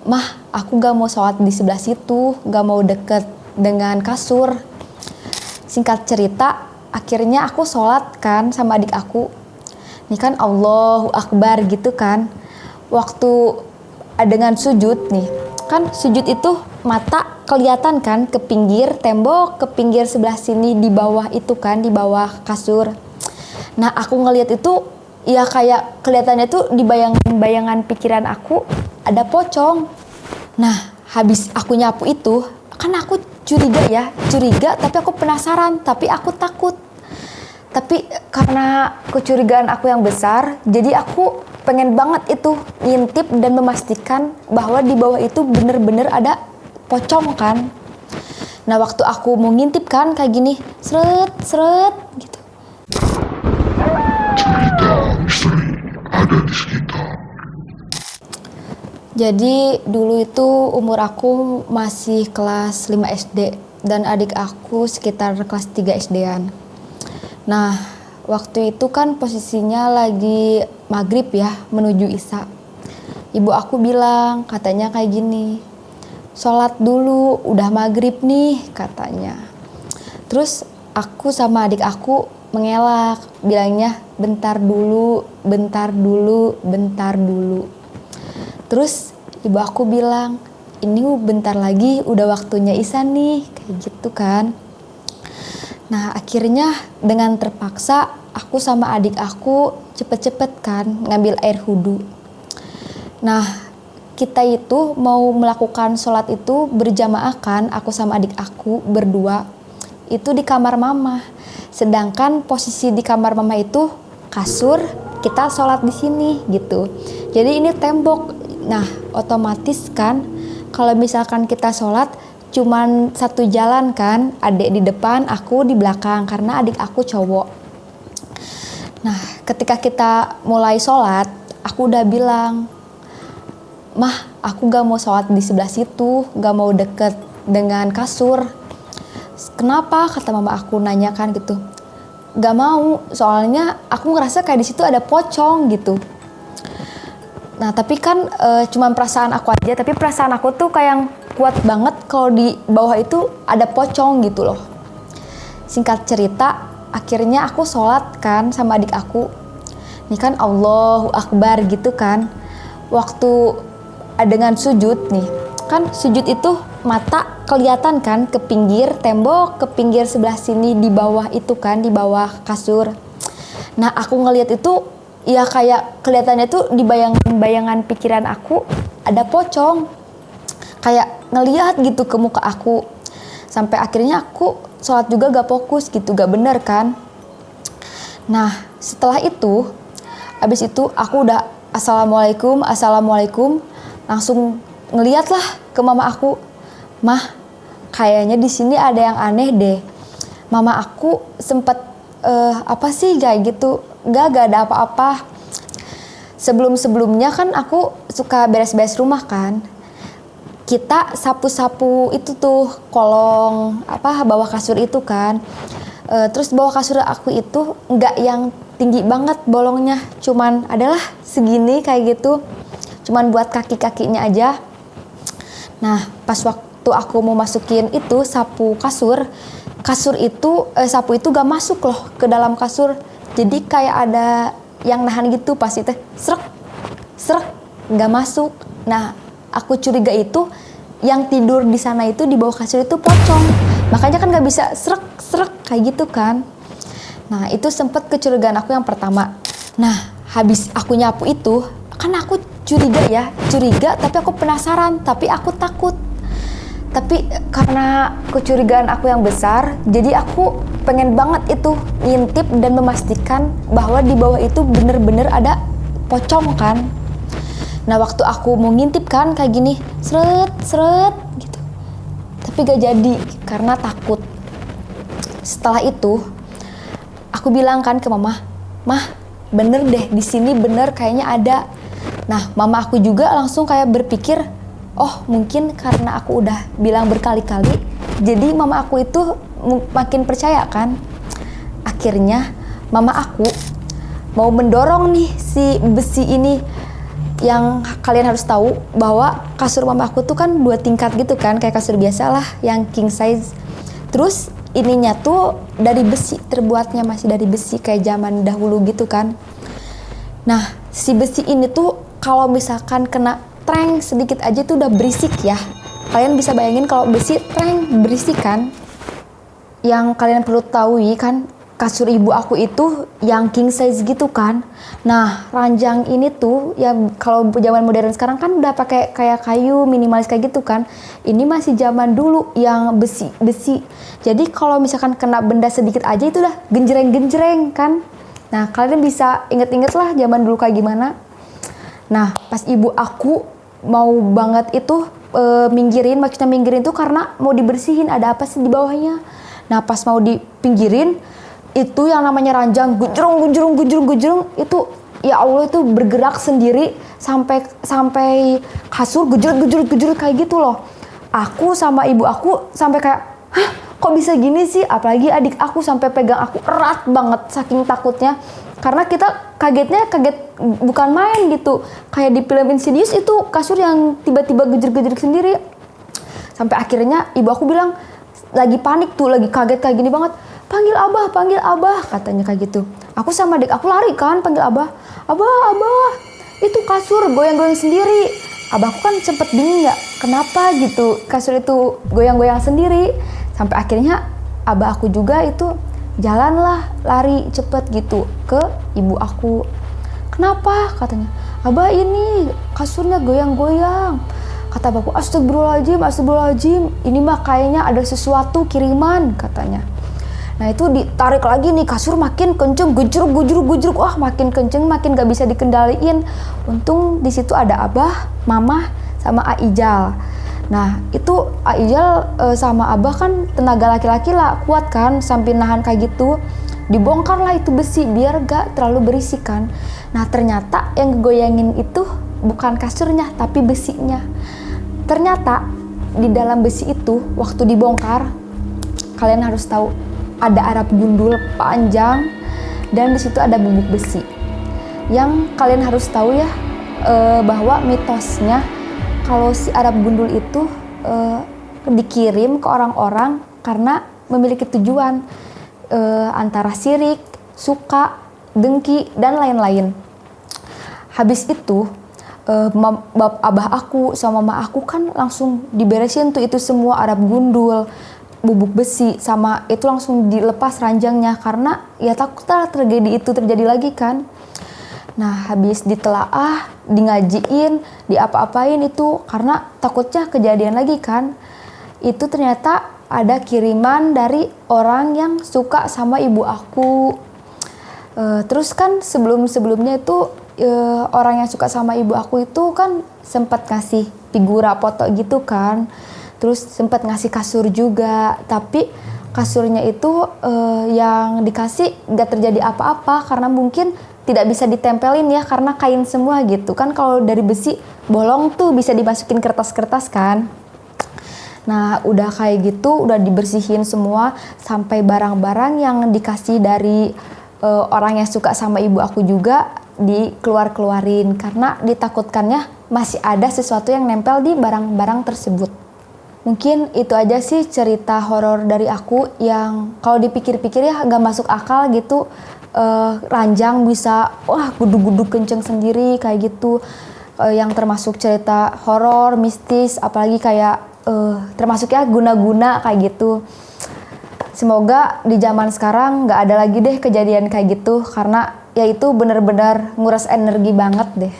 Mah, aku gak mau sholat di sebelah situ, gak mau deket dengan kasur. Singkat cerita, akhirnya aku sholat kan sama adik aku. Ini kan Allahu Akbar gitu kan. Waktu dengan sujud nih, kan sujud itu mata kelihatan kan ke pinggir tembok, ke pinggir sebelah sini di bawah itu kan, di bawah kasur. Nah aku ngelihat itu ya kayak kelihatannya tuh di bayangan pikiran aku ada pocong. Nah habis aku nyapu itu kan aku curiga tapi aku penasaran, tapi aku takut. Tapi karena kecurigaan aku yang besar, jadi aku pengen banget itu ngintip dan memastikan bahwa di bawah itu bener-bener ada pocong kan. Nah waktu aku mau ngintip kan kayak gini, seret gitu. Cerita misteri ada di sekitar. Jadi dulu itu umur aku masih kelas 5 SD dan adik aku sekitar kelas 3 SD-an. Nah, waktu itu kan posisinya lagi maghrib ya, menuju isya. Ibu aku bilang, katanya kayak gini, sholat dulu, udah maghrib nih, katanya. Terus aku sama adik aku mengelak, bilangnya bentar dulu. Terus ibu aku bilang, ini bentar lagi udah waktunya isya nih, kayak gitu kan. Nah akhirnya dengan terpaksa aku sama adik aku cepet-cepet kan ngambil air wudhu. Nah kita itu mau melakukan sholat itu berjamaah kan, aku sama adik aku berdua itu di kamar mama. Sedangkan posisi di kamar mama itu kasur, kita sholat di sini gitu. Jadi ini tembok. Nah otomatis kan kalau misalkan kita sholat cuman satu jalan kan, adik di depan, aku di belakang karena adik aku cowok. Nah ketika kita mulai sholat, aku udah bilang, mah aku gak mau sholat di sebelah situ, gak mau deket dengan kasur. Kenapa? Kata mama aku nanya kan gitu. Gak mau, soalnya aku ngerasa kayak di situ ada pocong gitu. Nah tapi kan cuman perasaan aku aja, tapi perasaan aku tuh kayak kuat banget kalau di bawah itu ada pocong gitu loh. Singkat cerita, akhirnya aku sholat kan sama adik aku. Ini kan Allahu Akbar gitu kan. Waktu dengan sujud nih, kan sujud itu mata kelihatan kan ke pinggir tembok, ke pinggir sebelah sini di bawah itu kan, di bawah kasur. Nah aku ngelihat itu ya kayak kelihatannya tuh di bayangan pikiran aku ada pocong. Kayak ngelihat gitu ke muka aku. Sampai akhirnya aku sholat juga gak fokus gitu, gak bener kan. Nah setelah itu, abis itu aku udah assalamualaikum, langsung ngeliat lah ke mama aku. Mah, kayaknya di sini ada yang aneh deh. Mama aku sempet apa sih kayak gitu, gak ada apa-apa. Sebelumnya kan aku suka beres-beres rumah kan. Kita sapu-sapu itu tuh kolong bawah kasur itu kan. Terus bawah kasur aku itu nggak yang tinggi banget bolongnya, cuman adalah segini kayak gitu, cuman buat kaki-kakinya aja. Nah pas waktu aku mau masukin itu sapu kasur itu sapu itu gak masuk loh ke dalam kasur, jadi kayak ada yang nahan gitu, pas itu srek nggak masuk. Nah aku curiga itu yang tidur di sana itu di bawah kasur itu pocong, makanya kan nggak bisa srek kayak gitu kan. Nah itu sempet kecurigaan aku yang pertama. Nah habis aku nyapu itu kan aku curiga tapi aku penasaran, tapi aku takut. Tapi karena kecurigaan aku yang besar, jadi aku pengen banget itu ngintip dan memastikan bahwa di bawah itu bener-bener ada pocong kan. Nah waktu aku mau ngintip kan kayak gini, seret gitu. Tapi gak jadi karena takut. Setelah itu aku bilang kan ke mama, mah bener deh di sini bener kayaknya ada. Nah mama aku juga langsung kayak berpikir, oh mungkin karena aku udah bilang berkali-kali, jadi mama aku itu makin percaya kan. Akhirnya mama aku mau mendorong nih si besi ini yang kalian harus tahu bahwa kasur mama aku tuh kan 2 tingkat gitu kan, kayak kasur biasa lah yang king size. Terus ininya tuh dari besi, terbuatnya masih dari besi kayak zaman dahulu gitu kan. Nah, si besi ini tuh kalau misalkan kena treng sedikit aja tuh udah berisik ya. Kalian bisa bayangin kalau besi treng berisik kan. Yang kalian perlu tahu kan, kasur ibu aku itu yang king size gitu kan. Nah, ranjang ini tuh ya kalau zaman modern sekarang kan udah pakai kayak kayu minimalis kayak gitu kan. Ini masih zaman dulu yang besi. Jadi kalau misalkan kena benda sedikit aja itu udah genjreng-genjreng kan. Nah, kalian bisa inget-inget lah zaman dulu kayak gimana. Nah, pas ibu aku mau banget itu maksudnya minggirin tuh karena mau dibersihin ada apa sih di bawahnya. Nah, pas mau dipinggirin itu yang namanya ranjang gujrung itu ya Allah itu bergerak sendiri sampai kasur gujrut kayak gitu loh. Aku sama ibu aku sampai kayak, hah, kok bisa gini sih? Apalagi adik aku sampai pegang aku erat banget saking takutnya. Karena kita kaget bukan main gitu. Kayak di film Insidious itu kasur yang tiba-tiba gejruk sendiri. Sampai akhirnya ibu aku bilang, lagi panik tuh, lagi kaget kayak gini banget. Panggil abah, katanya kayak gitu. Aku sama adik aku lari kan, panggil abah. Abah, itu kasur goyang-goyang sendiri. Abahku kan sempet bingung ya, kenapa gitu kasur itu goyang-goyang sendiri. Sampai akhirnya abah aku juga itu jalanlah, lari cepet gitu ke ibu aku. Kenapa? Katanya, abah ini kasurnya goyang-goyang. Kata abahku, astagfirullahaladzim, ini mah kayaknya ada sesuatu kiriman, katanya. Nah itu ditarik lagi nih, kasur makin kenceng, gujruk, wah makin kenceng, makin gak bisa dikendaliin. Untung di situ ada abah, mama, sama Aijal. Nah itu Aijal sama abah kan tenaga laki-laki lah, kuat kan, sambil nahan kayak gitu. Dibongkar lah itu besi biar gak terlalu berisik kan. Nah ternyata yang goyangin itu bukan kasurnya tapi besinya. Ternyata di dalam besi itu waktu dibongkar, kalian harus tahu ada Arab gundul panjang dan di situ ada bubuk besi. Yang kalian harus tahu ya bahwa mitosnya kalau si Arab gundul itu dikirim ke orang-orang karena memiliki tujuan antara sirik, suka, dengki dan lain-lain. Habis itu abah aku sama mama aku kan langsung diberesin tuh itu semua Arab gundul, bubuk besi, sama itu langsung dilepas ranjangnya karena ya takutlah tragedi itu terjadi lagi kan. Nah habis ditelaah, ngajiin, diapa-apain itu karena takutnya kejadian lagi kan. Itu ternyata ada kiriman dari orang yang suka sama ibu aku. Terus kan sebelumnya itu orang yang suka sama ibu aku itu kan sempat ngasih figura foto gitu kan. Terus sempat ngasih kasur juga, tapi kasurnya itu yang dikasih gak terjadi apa-apa karena mungkin tidak bisa ditempelin ya karena kain semua gitu kan. Kalau dari besi bolong tuh bisa dimasukin kertas-kertas kan. Nah udah kayak gitu, udah dibersihin semua sampai barang-barang yang dikasih dari orang yang suka sama ibu aku juga dikeluarin karena ditakutkannya masih ada sesuatu yang nempel di barang-barang tersebut. Mungkin itu aja sih cerita horor dari aku yang kalau dipikir-pikir ya gak masuk akal gitu. Ranjang bisa gudug-gudug kenceng sendiri kayak gitu. Yang termasuk cerita horor, mistis, apalagi kayak termasuk ya guna-guna kayak gitu. Semoga di zaman sekarang gak ada lagi deh kejadian kayak gitu karena ya itu benar-benar nguras energi banget deh.